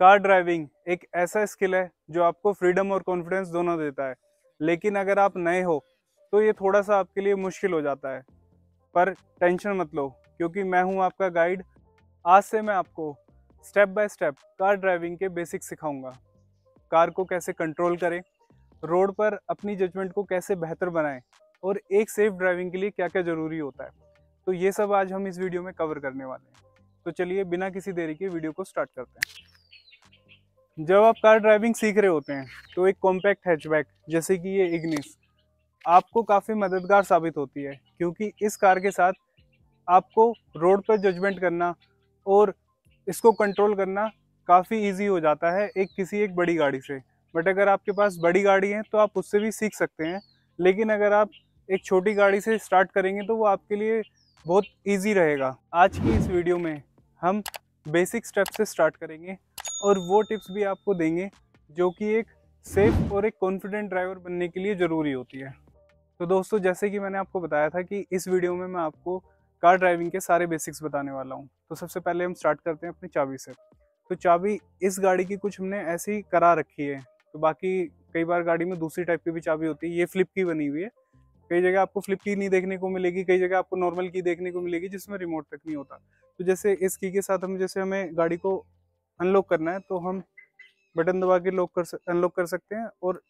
Car driving एक ऐसा skill है जो आपको फ्रीडम और कॉन्फिडेंस दोनों देता है, लेकिन अगर आप नए हो तो ये थोड़ा सा आपके लिए मुश्किल हो जाता है। पर टेंशन मत लो, क्योंकि मैं हूँ आपका गाइड। आज से मैं आपको step by step car driving के बेसिक्स सिखाऊंगा। कार को कैसे कंट्रोल करें, रोड पर अपनी जजमेंट को कैसे बेहतर बनाएं और एक सेफ ड्राइविंग के लिए क्या क्या ज़रूरी होता है। तो ये सब आज हम इस वीडियो में कवर करने वाले हैं। तो चलिए बिना किसी देरी के वीडियो को स्टार्ट करते हैं। जब आप कार ड्राइविंग सीख रहे होते हैं तो एक कॉम्पैक्ट हैचबैक जैसे कि ये इग्निस आपको काफ़ी मददगार साबित होती है, क्योंकि इस कार के साथ आपको रोड पर जजमेंट करना और इसको कंट्रोल करना काफ़ी इजी हो जाता है एक बड़ी गाड़ी से। बट अगर आपके पास बड़ी गाड़ी है तो आप उससे भी सीख सकते हैं, लेकिन अगर आप एक छोटी गाड़ी से स्टार्ट करेंगे तो वो आपके लिए बहुत इजी रहेगा। आज की इस वीडियो में हम बेसिक स्टेप से स्टार्ट करेंगे और वो टिप्स भी आपको देंगे जो कि एक सेफ और एक कॉन्फिडेंट ड्राइवर बनने के लिए ज़रूरी होती है। तो दोस्तों, जैसे कि मैंने आपको बताया था कि इस वीडियो में मैं आपको कार ड्राइविंग के सारे बेसिक्स बताने वाला हूँ। तो सबसे पहले हम स्टार्ट करते हैं अपनी चाबी से। तो चाबी इस गाड़ी की कुछ हमने ऐसी करा रखी है। तो बाकी कई बार गाड़ी में दूसरी टाइप की भी चाबी होती है, ये फ्लिप की बनी हुई है। कई जगह आपको फ्लिप की नहीं देखने को मिलेगी, कई जगह आपको नॉर्मल की देखने को मिलेगी जिसमें रिमोट तक नहीं होता। तो जैसे इस की के साथ जैसे हमें गाड़ी को अनलॉक करना है तो हम बटन दबा के अनलॉक कर सकते हैं और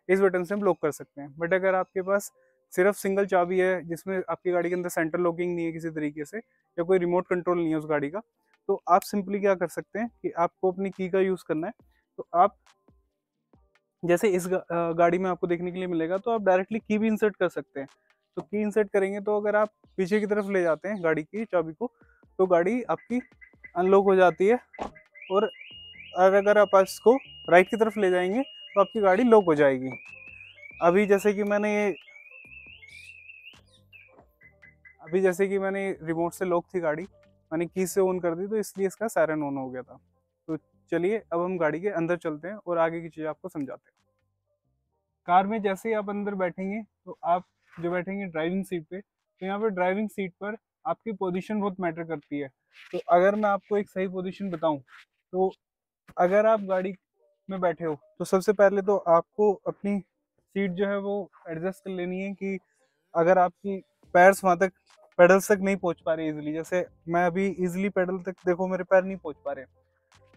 इस बटन से हम लॉक कर सकते हैं। बट अगर आपके पास सिर्फ सिंगल चाबी है जिसमें आपकी गाड़ी के अंदर सेंटर लॉकिंग नहीं है किसी तरीके से, या कोई रिमोट कंट्रोल नहीं है उस गाड़ी का, तो आप सिंपली क्या कर सकते हैं कि आपको अपनी की का यूज़ करना है। तो आप जैसे इस गाड़ी में आपको देखने के लिए मिलेगा, तो आप डायरेक्टली की भी इंसर्ट कर सकते हैं। तो की इंसर्ट करेंगे तो अगर आप पीछे की तरफ ले जाते हैं गाड़ी की चाबी को, तो गाड़ी आपकी अनलॉक हो जाती है। और अगर आप इसको राइट की तरफ ले जाएंगे तो आपकी गाड़ी लॉक हो जाएगी। अभी जैसे कि मैंने रिमोट से लॉक थी गाड़ी, मैंने की से ऑन कर दी तो इसलिए इसका सायरन ऑन हो गया था। तो चलिए अब हम गाड़ी के अंदर चलते हैं और आगे की चीज़ आपको समझाते हैं। कार में जैसे ही आप अंदर बैठेंगे तो आप जो बैठेंगे ड्राइविंग सीट पे, तो यहाँ पे ड्राइविंग सीट पर आपकी पोजीशन बहुत मैटर करती है। तो अगर मैं आपको एक सही पोजीशन बताऊं, तो अगर आप गाड़ी में बैठे हो तो सबसे पहले तो आपको अपनी सीट जो है वो एडजस्ट कर लेनी है कि अगर आपकी पैर्स वहाँ तक पेडल्स तक नहीं पहुँच पा रहे इजीली, जैसे मैं अभी इजीली पेडल तक देखो मेरे पैर नहीं पहुँच पा रहे,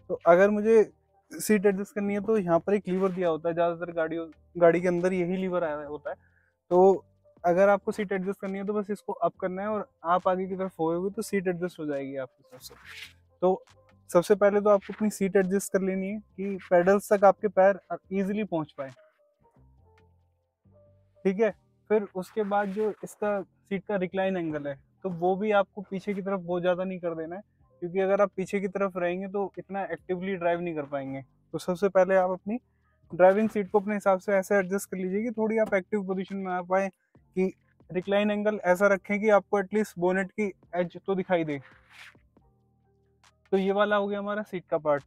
तो अगर मुझे सीट एडजस्ट करनी है तो यहाँ पर एक लीवर दिया होता है। ज़्यादातर गाड़ी के अंदर यही लीवर आया होता है। तो अगर आपको सीट एडजस्ट करनी है तो बस इसको अप करना है और आप आगे की तरफ होगे तो सीट एडजस्ट हो जाएगी आपकी तरफ से। तो सबसे पहले तो आपको अपनी सीट एडजस्ट कर लेनी है कि पेडल्स तक आपके पैर इजीली पहुंच पाए। ठीक है। फिर उसके बाद जो इसका सीट का रिक्लाइन एंगल है, तो वो भी आपको पीछे की तरफ बहुत ज़्यादा नहीं कर देना है, क्योंकि अगर आप पीछे की तरफ रहेंगे तो इतना एक्टिवली ड्राइव नहीं कर पाएंगे। तो सबसे पहले आप अपनी ड्राइविंग सीट को अपने हिसाब से ऐसे एडजस्ट कर लीजिए कि थोड़ी आप एक्टिव पोजीशन में आ पाए, कि रिक्लाइन एंगल ऐसा रखें कि आपको एटलीस्ट बोनेट की एज तो दिखाई दे। तो ये वाला हो गया हमारा सीट का पार्ट।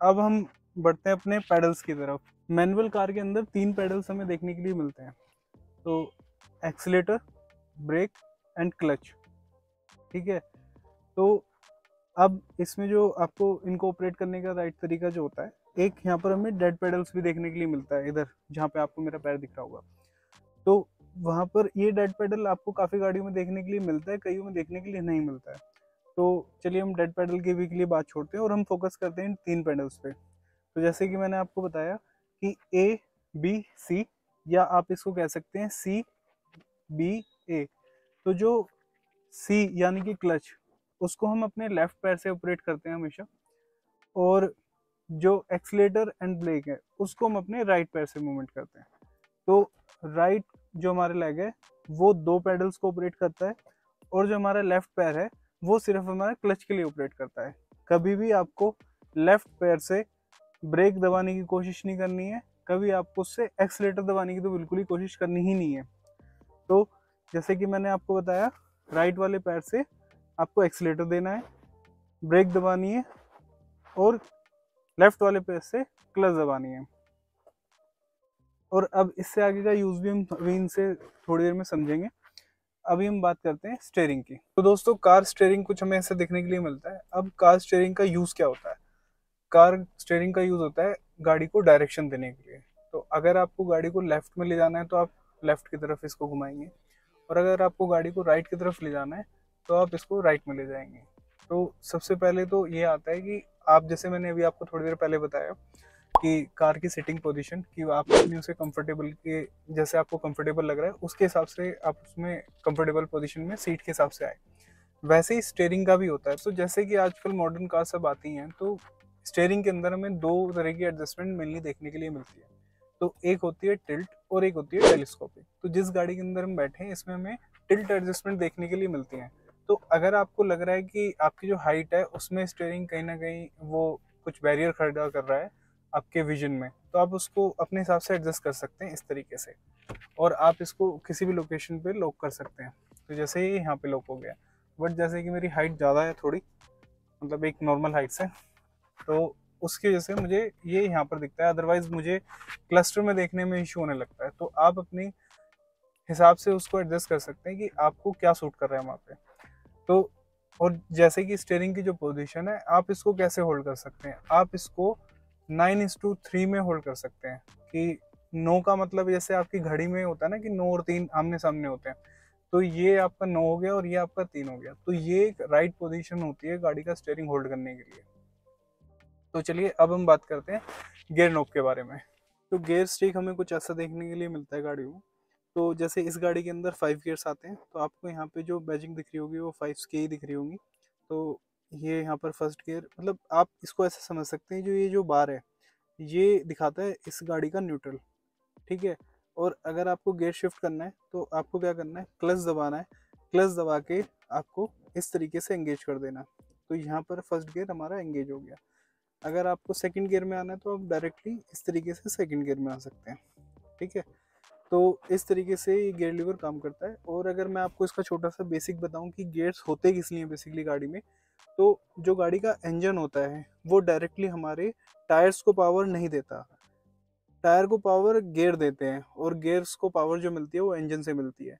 अब हम बढ़ते हैं अपने पैडल्स की तरफ। मैनुअल कार के अंदर 3 पैडल्स हमें देखने के लिए मिलते हैं, तो एक्सीलेटर, ब्रेक एंड क्लच। ठीक है। तो अब इसमें जो आपको इनको ऑपरेट करने का राइट तरीका जो होता है, एक यहाँ पर हमें डेड पेडल्स भी देखने के लिए मिलता है, इधर जहाँ पे आपको मेरा पैर दिख रहा होगा। तो वहाँ पर ये डेड पेडल आपको काफ़ी गाड़ियों में देखने के लिए मिलता है, कईयों में देखने के लिए नहीं मिलता है। तो चलिए हम डेड पेडल के भी के लिए बात छोड़ते हैं और हम फोकस करते हैं इन 3 पेडल्स पे। तो जैसे कि मैंने आपको बताया कि ए बी सी, या आप इसको कह सकते हैं सी बी ए। तो जो सी यानी कि क्लच, उसको हम अपने लेफ्ट पैर से ऑपरेट करते हैं हमेशा, और जो एक्सीलेटर एंड ब्रेक है उसको हम अपने राइट पैर से मूवमेंट करते हैं। तो राइट जो हमारा लेग है वो 2 पेडल्स को ऑपरेट करता है, और जो हमारा लेफ्ट पैर है वो सिर्फ हमारा क्लच के लिए ऑपरेट करता है। कभी भी आपको लेफ्ट पैर से ब्रेक दबाने की कोशिश नहीं करनी है, कभी आपको उससे एक्सीलेटर दबाने की तो बिल्कुल ही कोशिश करनी ही नहीं है। तो जैसे कि मैंने आपको बताया, राइट वाले पैर से आपको एक्सीलेटर देना है, ब्रेक दबानी है, और लेफ्ट वाले पैर से क्लच दबानी है। और अब इससे आगे का यूज भी हम अभी इनसे थोड़ी देर में समझेंगे। अभी हम बात करते हैं स्टीयरिंग की। तो दोस्तों, कार स्टीयरिंग कुछ हमें ऐसे देखने के लिए मिलता है। अब कार स्टीयरिंग का यूज क्या होता है? कार स्टेयरिंग का यूज होता है गाड़ी को डायरेक्शन देने के लिए। तो अगर आपको गाड़ी को लेफ्ट में ले जाना है तो आप लेफ्ट की तरफ इसको घुमाएंगे, और अगर आपको गाड़ी को राइट की तरफ ले जाना है तो आप इसको राइट में ले जाएंगे। तो सबसे पहले तो ये आता है कि आप, जैसे मैंने अभी आपको थोड़ी देर पहले बताया कि कार की सिटिंग पोजीशन, कि आप अपनी उसे कंफर्टेबल के, जैसे आपको कंफर्टेबल लग रहा है उसके हिसाब से आप उसमें कंफर्टेबल पोजीशन में सीट के हिसाब से आए। वैसे ही स्टेयरिंग का भी होता है। तो जैसे कि आजकल मॉडर्न कार सब आती हैं, तो स्टेयरिंग के अंदर हमें दो तरह की एडजस्टमेंट मेनली देखने के लिए मिलती है। तो एक होती है टिल्ट और एक होती है टेलीस्कोपिक। तो जिस गाड़ी के अंदर हम बैठे हैं इसमें हमें टिल्ट एडजस्टमेंट देखने के लिए मिलती है। तो अगर आपको लग रहा है कि आपकी जो हाइट है उसमें स्टेयरिंग कहीं ना कहीं वो कुछ बैरियर खड़ा कर रहा है आपके विजन में, तो आप उसको अपने हिसाब से एडजस्ट कर सकते हैं इस तरीके से, और आप इसको किसी भी लोकेशन पे लॉक कर सकते हैं। तो जैसे ये यहाँ पे लॉक हो गया, बट जैसे कि मेरी हाइट ज़्यादा है थोड़ी, मतलब एक नॉर्मल हाइट से, तो उसकी वजह से मुझे ये यहाँ पर दिखता है, अदरवाइज मुझे क्लस्टर में देखने में इशू होने लगता है। तो आप अपनी हिसाब से उसको एडजस्ट कर सकते हैं कि आपको क्या सूट कर रहा है वहाँ पे। तो और जैसे कि स्टेयरिंग की जो पोजीशन है, आप इसको कैसे होल्ड कर सकते हैं, आप इसको 9:3 में होल्ड कर सकते हैं। कि 9 का मतलब जैसे आपकी घड़ी में होता है ना कि 9 और 3 आमने सामने होते हैं, तो ये आपका 9 हो गया और ये आपका 3 हो गया। तो ये एक राइट पोजीशन होती है गाड़ी का स्टेयरिंग होल्ड करने के लिए। तो चलिए अब हम बात करते हैं गियर नॉब के बारे में। तो गियर स्टिक हमें कुछ ऐसा देखने के लिए मिलता है गाड़ी में। तो जैसे इस गाड़ी के अंदर 5 गियर्स आते हैं, तो आपको यहाँ पे जो बैजिंग दिख रही होगी वो 5 की ही दिख रही होंगी। तो ये यहाँ पर फर्स्ट गियर, मतलब आप इसको ऐसे समझ सकते हैं, जो ये जो बार है ये दिखाता है इस गाड़ी का न्यूट्रल, ठीक है। और अगर आपको गियर शिफ्ट करना है तो आपको क्या करना है, क्लच दबाना है। क्लच दबा के आपको इस तरीके से एंगेज कर देना। तो यहाँ पर फर्स्ट गियर हमारा एंगेज हो गया। अगर आपको सेकंड गियर में आना है तो आप डायरेक्टली इस तरीके से सेकंड गियर में आ सकते हैं, ठीक है। तो इस तरीके से ये गियर लीवर काम करता है। और अगर मैं आपको इसका छोटा सा बेसिक बताऊं कि गियर्स होते किस लिए बेसिकली गाड़ी में, तो जो गाड़ी का इंजन होता है वो डायरेक्टली हमारे टायर्स को पावर नहीं देता। टायर को पावर गियर देते हैं, और गियर्स को पावर जो मिलती है वो इंजन से मिलती है।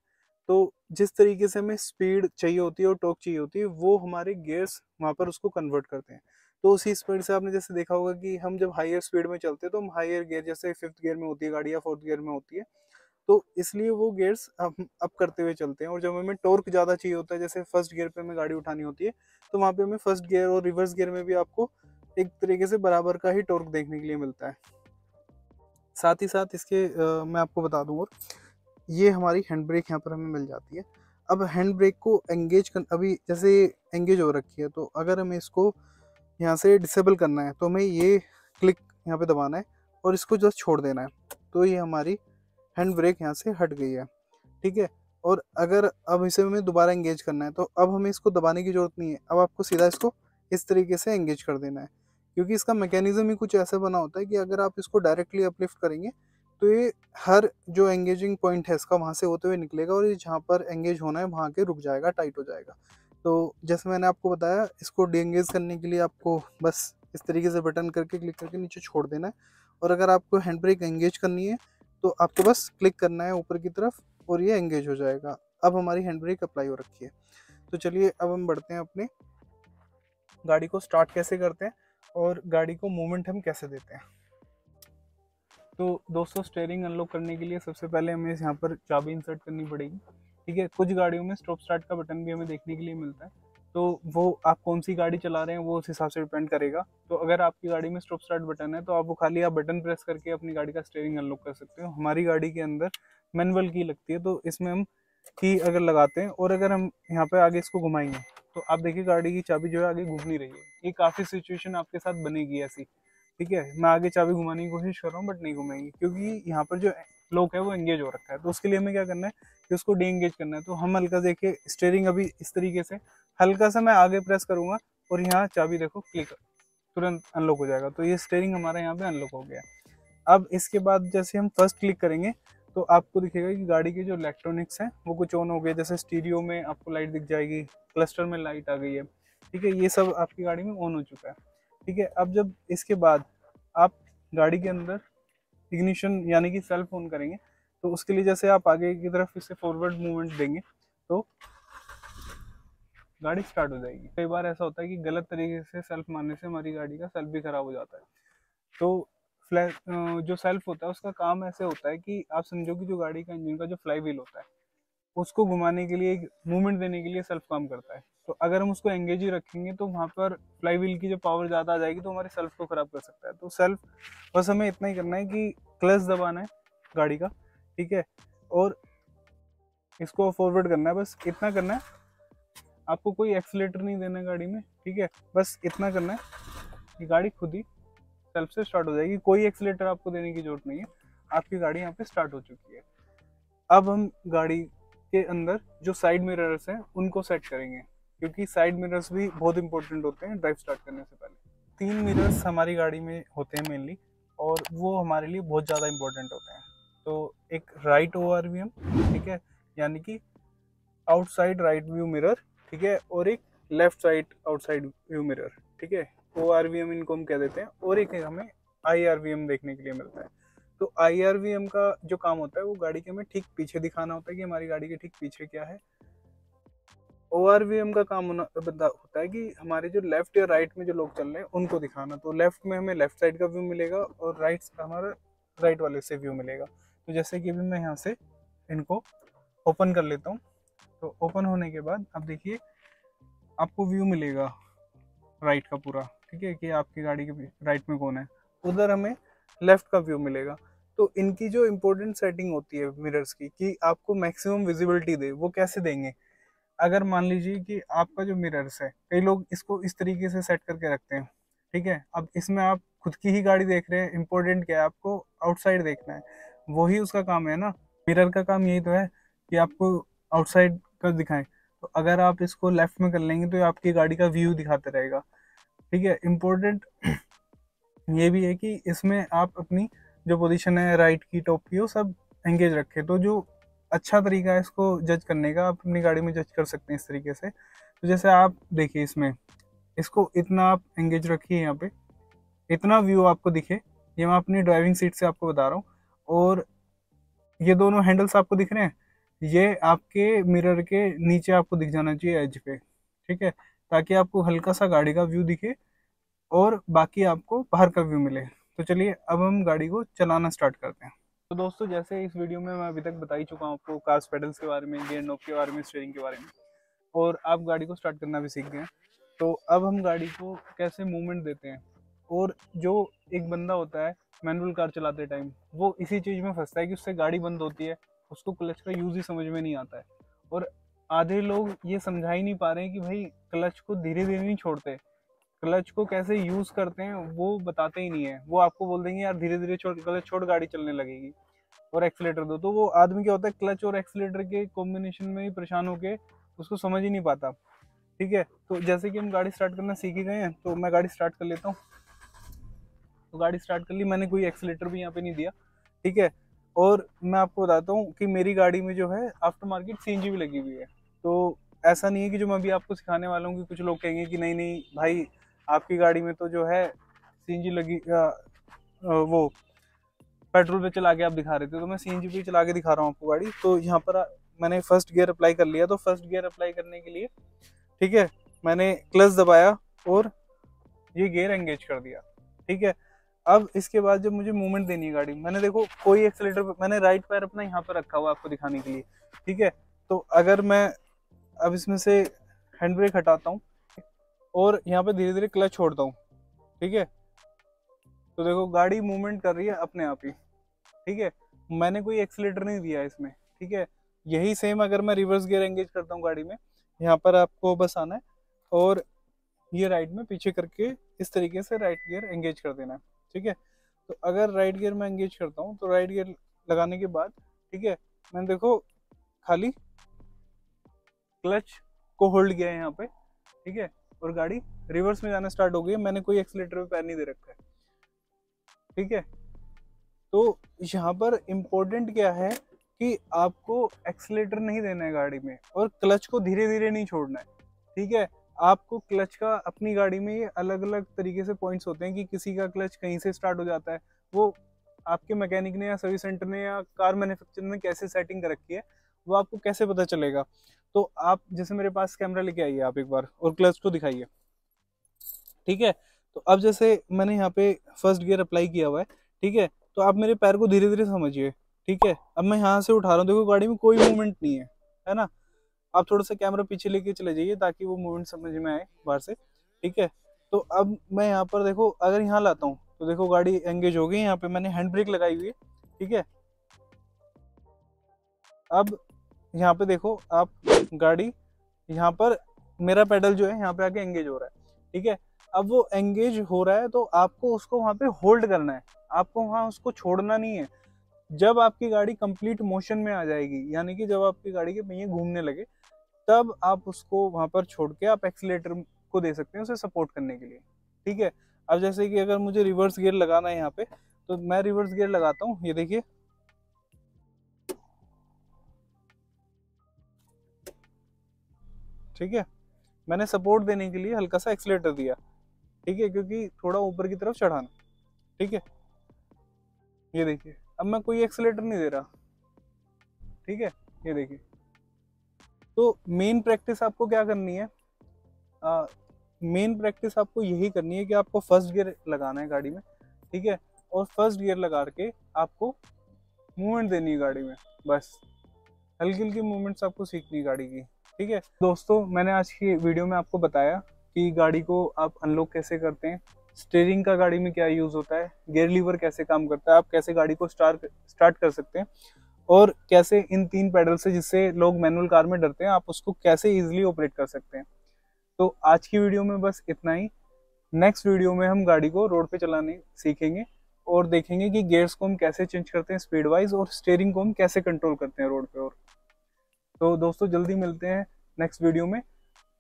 तो जिस तरीके से हमें स्पीड चाहिए होती है और टॉर्क चाहिए होती है, वो हमारे गियर्स वहाँ पर उसको कन्वर्ट करते हैं। तो उसी स्पीड से आपने जैसे देखा होगा कि हम जब हायर स्पीड में चलते हैं तो हम हायर गियर, जैसे फिफ्थ गियर में होती है गाड़ी या फोर्थ गियर में होती है, तो इसलिए वो गियर्स हम अप करते हुए चलते हैं। और जब हमें टॉर्क ज़्यादा चाहिए होता है, जैसे फर्स्ट गियर पे हमें गाड़ी उठानी होती है, तो वहाँ पे हमें फर्स्ट गियर और रिवर्स गियर में भी आपको एक तरीके से बराबर का ही टॉर्क देखने के लिए मिलता है। साथ ही साथ इसके मैं आपको बता दूं, और ये हमारी हैंड ब्रेक यहाँ पर हमें मिल जाती है। अब हैंड ब्रेक को एंगेज कर, अभी जैसे एंगेज हो रखी है, तो अगर हमें इसको यहाँ से डिसेबल करना है तो हमें ये क्लिक यहाँ पे दबाना है और इसको जस्ट छोड़ देना है। तो ये हमारी हैंड ब्रेक यहाँ से हट गई है, ठीक है। और अगर अब इसे हमें दोबारा एंगेज करना है तो अब हमें इसको दबाने की जरूरत नहीं है, अब आपको सीधा इसको इस तरीके से एंगेज कर देना है। क्योंकि इसका मैकेनिज्म ही कुछ ऐसा बना होता है कि अगर आप इसको डायरेक्टली अपलिफ्ट करेंगे तो ये हर जो एंगेजिंग पॉइंट है इसका वहाँ से होते हुए निकलेगा, और ये जहाँ पर एंगेज होना है वहाँ के रुक जाएगा, टाइट हो जाएगा। तो जैसे मैंने आपको बताया, इसको डी एंगेज करने के लिए आपको बस इस तरीके से बटन करके क्लिक करके नीचे छोड़ देना है। और अगर आपको हैंड ब्रेक एंगेज करनी है तो आपको बस क्लिक करना है ऊपर की तरफ और ये एंगेज हो जाएगा। अब हमारी हैंड ब्रेक अप्लाई हो रखी है। तो चलिए अब हम बढ़ते हैं अपने गाड़ी को स्टार्ट कैसे करते हैं और गाड़ी को मूवमेंट हम कैसे देते हैं। तो दोस्तों, स्टेयरिंग अनलॉक करने के लिए सबसे पहले हमें यहाँ पर चाबी इंसर्ट करनी पड़ेगी, ठीक है। कुछ गाड़ियों में स्टॉप स्टार्ट का बटन भी हमें देखने के लिए मिलता है, तो वो आप कौन सी गाड़ी चला रहे हैं वो उस हिसाब से डिपेंड करेगा। तो अगर आपकी गाड़ी में स्टॉप स्टार्ट बटन है तो आप वो खाली आप बटन प्रेस करके अपनी गाड़ी का स्टेयरिंग अनलॉक कर सकते हो। हमारी गाड़ी के अंदर मैनुअल की लगती है, तो इसमें हम की अगर लगाते हैं और अगर हम यहाँ पे आगे इसको घुमाएंगे तो आप देखिए गाड़ी की चाबी जो है आगे घूम नहीं रही है। ये काफ़ी सिचुएशन आपके साथ बनेगी ऐसी, ठीक है। मैं आगे चाबी घुमाने की कोशिश कर रहा हूँ बट नहीं घुमाएगी, क्योंकि यहाँ पर जो लॉक है वो एंगेज हो रखा है। तो उसके लिए हमें क्या करना है कि उसको डी एंगेज करना है। तो हम हल्का देखिए स्टेयरिंग अभी इस तरीके से हल्का सा मैं आगे प्रेस करूंगा और यहाँ चाबी देखो क्लिक, तुरंत अनलॉक हो जाएगा। तो ये स्टेयरिंग हमारा यहाँ पे अनलॉक हो गया। अब इसके बाद जैसे हम फर्स्ट क्लिक करेंगे तो आपको दिखेगा कि गाड़ी के जो इलेक्ट्रॉनिक्स हैं वो कुछ ऑन हो गए। जैसे स्टीरियो में आपको लाइट दिख जाएगी, क्लस्टर में लाइट आ गई है, ठीक है। ये सब आपकी गाड़ी में ऑन हो चुका है, ठीक है। अब जब इसके बाद आप गाड़ी के अंदर इग्निशन यानी कि सेल्फ ऑन करेंगे, तो उसके लिए जैसे आप आगे की तरफ इसे फॉरवर्ड मूवमेंट देंगे तो गाड़ी स्टार्ट हो जाएगी। कई बार ऐसा होता है कि गलत तरीके से सेल्फ मारने से हमारी गाड़ी का सेल्फ भी खराब हो जाता है। तो जो सेल्फ होता है उसका काम ऐसे होता है कि आप समझो कि जो गाड़ी का इंजन का जो फ्लाई व्हील होता है उसको घुमाने के लिए, एक मूवमेंट देने के लिए सेल्फ काम करता है। तो अगर हम उसको एंगेज ही रखेंगे तो वहाँ पर फ्लाई व्हील की जो पावर ज़्यादा आ जाएगी तो हमारे सेल्फ को ख़राब कर सकता है। तो सेल्फ बस हमें इतना ही करना है कि क्लच दबाना है गाड़ी का, ठीक है, और इसको फॉरवर्ड करना है, बस इतना करना है। आपको कोई एक्सीलेटर नहीं देना है गाड़ी में, ठीक है, बस इतना करना है कि गाड़ी खुद ही सेल्फ से स्टार्ट हो जाएगी। कोई एक्सीलेटर आपको देने की जरूरत नहीं है, आपकी गाड़ी यहाँ पे स्टार्ट हो चुकी है। अब हम गाड़ी के अंदर जो साइड मिरर्स हैं उनको सेट करेंगे, क्योंकि साइड मिरर्स भी बहुत इंपॉर्टेंट होते हैं ड्राइव स्टार्ट करने से पहले। 3 मिरर्स हमारी गाड़ी में होते हैं मेनली, और वो हमारे लिए बहुत ज़्यादा इंपॉर्टेंट होते हैं। तो एक राइट ORVM, ठीक है, यानी कि आउटसाइड राइट व्यू मिरर, ठीक है, और एक left side outside view mirror, ठीक है, ORVM इनको हम कह देते हैं। और एक हमें IRVM देखने के लिए मिलता है। तो IRVM का जो काम होता है वो गाड़ी के हमें ठीक पीछे दिखाना होता है कि हमारी गाड़ी के ठीक पीछे क्या है। ORVM का काम होता है कि हमारे जो लेफ्ट या राइट में जो लोग चल रहे हैं उनको दिखाना। तो लेफ्ट में हमें लेफ्ट साइड का व्यू मिलेगा और राइट हमारा राइट वाले से व्यू मिलेगा। तो जैसे कि अभी मैं यहाँ से इनको ओपन कर लेता हूँ। तो ओपन होने के बाद अब देखिए आपको व्यू मिलेगा राइट का पूरा, ठीक है, कि आपकी गाड़ी के राइट में कौन है। उधर हमें लेफ्ट का व्यू मिलेगा। तो इनकी जो इम्पोर्टेंट सेटिंग होती है मिरर्स की कि आपको मैक्सिमम विजिबिलिटी दे, वो कैसे देंगे। अगर मान लीजिए कि आपका जो मिरर्स है, कई लोग इसको इस तरीके से सेट करके रखते हैं, ठीक है, अब इसमें आप खुद की ही गाड़ी देख रहे हैं, इंपॉर्टेंट क्या है, आपको आउटसाइड देखना है, वही उसका काम है ना। मिरर का काम यही तो है कि आपको आउटसाइड का दिखाएं। तो अगर आप इसको लेफ्ट में कर लेंगे तो ये आपकी गाड़ी का व्यू दिखाते रहेगा, ठीक है। इम्पोर्टेंट ये भी है कि इसमें आप अपनी जो पोजीशन है राइट की टॉप की वो सब एंगेज रखें। तो जो अच्छा तरीका है इसको जज करने का, आप अपनी गाड़ी में जज कर सकते हैं इस तरीके से। तो जैसे आप देखिए इसमें इसको इतना आप एंगेज रखिए, यहाँ पे इतना व्यू आपको दिखे, ये मैं अपनी ड्राइविंग सीट से आपको बता रहा हूँ। और ये दोनों हैंडल्स आपको दिख रहे हैं, ये आपके मिरर के नीचे आपको दिख जाना चाहिए एज पे, ठीक है, ताकि आपको हल्का सा गाड़ी का व्यू दिखे और बाकी आपको बाहर का व्यू मिले। तो चलिए अब हम गाड़ी को चलाना स्टार्ट करते हैं। तो दोस्तों जैसे इस वीडियो में मैं अभी तक बता ही चुका हूँ आपको कार्स पेडल्स के बारे में, गियर नॉब के बारे में, स्टीयरिंग के बारे में, और आप गाड़ी को स्टार्ट करना भी सीख गए हैं। तो अब हम गाड़ी को कैसे मूवमेंट देते हैं। और जो एक बंदा होता है मैनुअल कार चलाते टाइम, वो इसी चीज़ में फंसता है कि उससे गाड़ी बंद होती है, उसको क्लच का यूज़ ही समझ में नहीं आता है। और आधे लोग ये समझा ही नहीं पा रहे हैं कि भाई क्लच को धीरे धीरे नहीं छोड़ते, क्लच को कैसे यूज करते हैं वो बताते ही नहीं है। वो आपको बोल देंगे यार धीरे धीरे छोड़, क्लच छोड़, गाड़ी चलने लगेगी, और एक्सीलेटर दो। तो वो आदमी क्या होता है क्लच और एक्सीलेटर के कॉम्बिनेशन में ही परेशान होके उसको समझ ही नहीं पाता, ठीक है। तो जैसे कि हम गाड़ी स्टार्ट करना सीख ही गए हैं, तो मैं गाड़ी स्टार्ट कर लेता हूँ। तो गाड़ी स्टार्ट कर ली मैंने, कोई एक्सीलेटर भी यहाँ पे नहीं दिया, ठीक है। और मैं आपको बताता हूँ कि मेरी गाड़ी में जो है आफ्टर मार्केट CNG भी लगी हुई है। तो ऐसा नहीं है कि जो मैं अभी आपको सिखाने वाला हूँ कि कुछ लोग कहेंगे कि नहीं नहीं भाई आपकी गाड़ी में तो जो है CNG लगी, वो पेट्रोल पे चला के आप दिखा रहे थे। तो मैं CNG पे चला के दिखा रहा हूँ आपको गाड़ी। तो यहाँ पर मैंने फर्स्ट गियर अप्लाई कर लिया। तो फर्स्ट गियर अप्लाई करने के लिए, ठीक है, मैंने क्लच दबाया और ये गियर एंगेज कर दिया, ठीक है। अब इसके बाद जब मुझे मूवमेंट देनी है गाड़ी, मैंने देखो कोई एक्सीलेटर, मैंने राइट पैर अपना यहाँ पर रखा हुआ आपको दिखाने के लिए, ठीक है। तो अगर मैं अब इसमें से हैंड ब्रेक हटाता हूँ और यहाँ पे धीरे धीरे क्लच छोड़ता हूँ, ठीक है, तो देखो गाड़ी मूवमेंट कर रही है अपने आप ही, ठीक है, मैंने कोई एक्सीलेटर नहीं दिया इसमें, ठीक है। यही सेम अगर मैं रिवर्स गियर एंगेज करता हूँ गाड़ी में, यहाँ पर आपको बस आना है और ये राइट में पीछे करके इस तरीके से राइट गियर एंगेज कर देना है, ठीक है। तो अगर राइट गियर में एंगेज करता हूँ तो राइट गियर लगाने के बाद, ठीक है, मैंने देखो खाली क्लच को होल्ड किया है यहाँ पे, ठीक है, और गाड़ी रिवर्स में जाना स्टार्ट हो गई है। मैंने कोई एक्सीलेटर पे पैर नहीं दे रखा है, ठीक है। तो यहाँ पर इम्पोर्टेंट क्या है कि आपको एक्सीलेटर नहीं देना है गाड़ी में, और क्लच को धीरे धीरे नहीं छोड़ना है, ठीक है। आपको क्लच का अपनी गाड़ी में ये अलग अलग तरीके से पॉइंट्स होते हैं कि किसी का क्लच कहीं से स्टार्ट हो जाता है, वो आपके मैकेनिक ने या सर्विस सेंटर ने या कार मैन्युफैक्चरर ने कैसे सेटिंग कर रखी है वो आपको कैसे पता चलेगा? तो आप जैसे मेरे पास कैमरा लेके आइए आप एक बार और क्लच को दिखाइए, ठीक है। तो अब जैसे मैंने यहाँ पे फर्स्ट गियर अप्लाई किया हुआ है, ठीक है। तो आप मेरे पैर को धीरे धीरे समझिए, ठीक है। अब मैं यहाँ से उठा रहा हूँ, देखो गाड़ी में कोई मूवमेंट नहीं है ना। आप थोड़ा सा कैमरा पीछे लेके चले जाइए ताकि वो मूवमेंट समझ में आए बाहर से, ठीक है। तो अब मैं यहाँ पर देखो, अगर यहाँ लाता हूँ तो देखो गाड़ी एंगेज हो गई। यहाँ पे मैंने हैंड ब्रेक लगाई हुई है, ठीक है। अब यहाँ पे देखो आप, गाड़ी यहाँ पर मेरा पेडल जो है यहाँ पे आके एंगेज हो रहा है, ठीक है। अब वो एंगेज हो रहा है तो आपको उसको वहां पे होल्ड करना है, आपको वहां उसको छोड़ना नहीं है। जब आपकी गाड़ी कंप्लीट मोशन में आ जाएगी, यानी कि जब आपकी गाड़ी के पहिए घूमने लगे, तब आप उसको वहां पर छोड़ के आप एक्सीलेटर को दे सकते हैं उसे सपोर्ट करने के लिए, ठीक है। अब जैसे कि अगर मुझे रिवर्स गियर लगाना है यहाँ पे, तो मैं रिवर्स गियर लगाता हूँ, ये देखिए, ठीक है। मैंने सपोर्ट देने के लिए हल्का सा एक्सीलेटर दिया, ठीक है, क्योंकि थोड़ा ऊपर की तरफ चढ़ाना, ठीक है। ये देखिए, अब मैं कोई एक्सीलेटर नहीं दे रहा, ठीक है। ये देखिए, तो मेन प्रैक्टिस आपको क्या करनी है? मेन प्रैक्टिस आपको यही करनी है कि आपको फर्स्ट गियर लगाना है गाड़ी में, ठीक है। और फर्स्ट गियर लगा के आपको मूवमेंट देनी है गाड़ी में, बस हल्की हल्की मूवमेंट्स आपको सीखनी है गाड़ी की, ठीक है। दोस्तों, मैंने आज की वीडियो में आपको बताया कि गाड़ी को आप अनलॉक कैसे करते हैं, स्टीयरिंग का गाड़ी में क्या यूज होता है, गियर लीवर कैसे काम करता है, आप कैसे गाड़ी को स्टार्ट कर सकते हैं, और कैसे इन 3 पैडल से, जिससे लोग मैनुअल कार में डरते हैं, आप उसको कैसे इजीली ऑपरेट कर सकते हैं। तो आज की वीडियो में बस इतना ही। नेक्स्ट वीडियो में हम गाड़ी को रोड पे चलाने सीखेंगे और देखेंगे कि गियर्स को हम कैसे चेंज करते हैं स्पीड वाइज, और स्टीयरिंग को हम कैसे कंट्रोल करते हैं रोड पे। और तो दोस्तों, जल्दी मिलते हैं नेक्स्ट वीडियो में।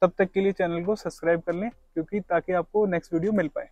तब तक के लिए चैनल को सब्सक्राइब कर लें, क्योंकि ताकि आपको नेक्स्ट वीडियो मिल पाए।